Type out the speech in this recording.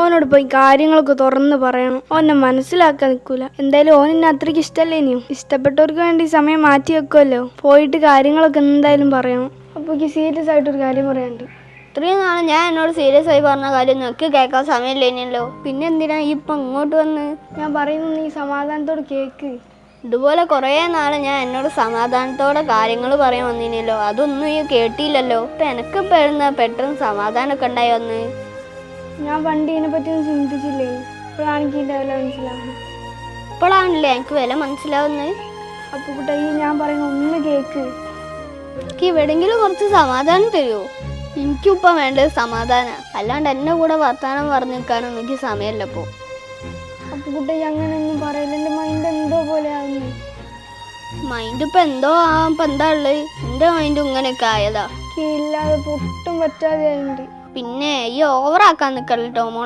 ഓനോട് പോയി കാര്യങ്ങളൊക്കെ തുറന്ന് പറയണം. ഓനെ മനസ്സിലാക്കാൻ നിൽക്കൂല. എന്തായാലും ഓനെന്നെ അത്രയ്ക്ക് ഇഷ്ടമല്ലേ ഇനിയും. ഇഷ്ടപ്പെട്ടവർക്ക് വേണ്ടി സമയം മാറ്റി വെക്കുമല്ലോ. പോയിട്ട് കാര്യങ്ങളൊക്കെ എന്തായാലും പറയണം. അപ്പോൾ എനിക്ക് സീരിയസ് ആയിട്ടൊരു കാര്യം പറയാനുണ്ട്. ഇത്രയും നാളെ ഞാൻ എന്നോട് സീരിയസ് ആയി പറഞ്ഞ കാര്യം നിനക്ക് കേൾക്കാൻ സമയമില്ലേനല്ലോ. പിന്നെ എന്തിനാ ഈ ഇപ്പം ഇങ്ങോട്ട് വന്ന്? ഞാൻ പറയുന്നത് നീ സമാധാനത്തോട് കേൾക്ക്. ഇതുപോലെ കുറേ നാളെ ഞാൻ എന്നോട് സമാധാനത്തോടെ കാര്യങ്ങൾ പറയാൻ വന്നിനല്ലോ. അതൊന്നും ഈ കേട്ടില്ലല്ലോ. ഇപ്പം എനിക്കിപ്പോൾ എഴുന്ന പെട്ടെന്ന് സമാധാനമൊക്കെ ഉണ്ടായി വന്ന്. ഞാൻ പണ്ട് ഇതിനെപ്പറ്റിയൊന്നും ചിന്തിച്ചില്ലേ. ഇപ്പോഴാണ് എനിക്ക് ഇതിൻ്റെ വില മനസ്സിലാവുന്നത്. ഇപ്പോഴാണല്ലേ എനിക്ക് വില മനസ്സിലാവുന്നത്. അപ്പോൾ കുട്ടാ ഈ ഞാൻ പറയുന്ന ഒന്ന് കേൾക്ക്. എനിക്ക് എവിടെയെങ്കിലും കുറച്ച് സമാധാനം തരുമോ? എനിക്കിപ്പം വേണ്ടത് സമാധാനം. അല്ലാണ്ട് എന്നെ കൂടെ വർത്താനം പറഞ്ഞു നിൽക്കാനൊന്നും എനിക്ക് സമയമല്ലപ്പോൾ. അപ്പോൾ കുട്ടാ അങ്ങനെയൊന്നും പറയില്ല. എൻ്റെ മൈൻഡ് എന്തോ പോലെ ആവുന്നു. മൈൻഡ് ഇപ്പം എന്തോ ആവാം. എന്താ ഉള്ളത്? എൻ്റെ മൈൻഡ് ഇങ്ങനെയൊക്കെ ആയതാ. ഇല്ലാതെ ഒട്ടും പറ്റാതെ ആയിട്ടുണ്ട്. പിന്നെ ഈ ഓവറാക്കാൻ നിൽക്കല്ലോ മോളെ.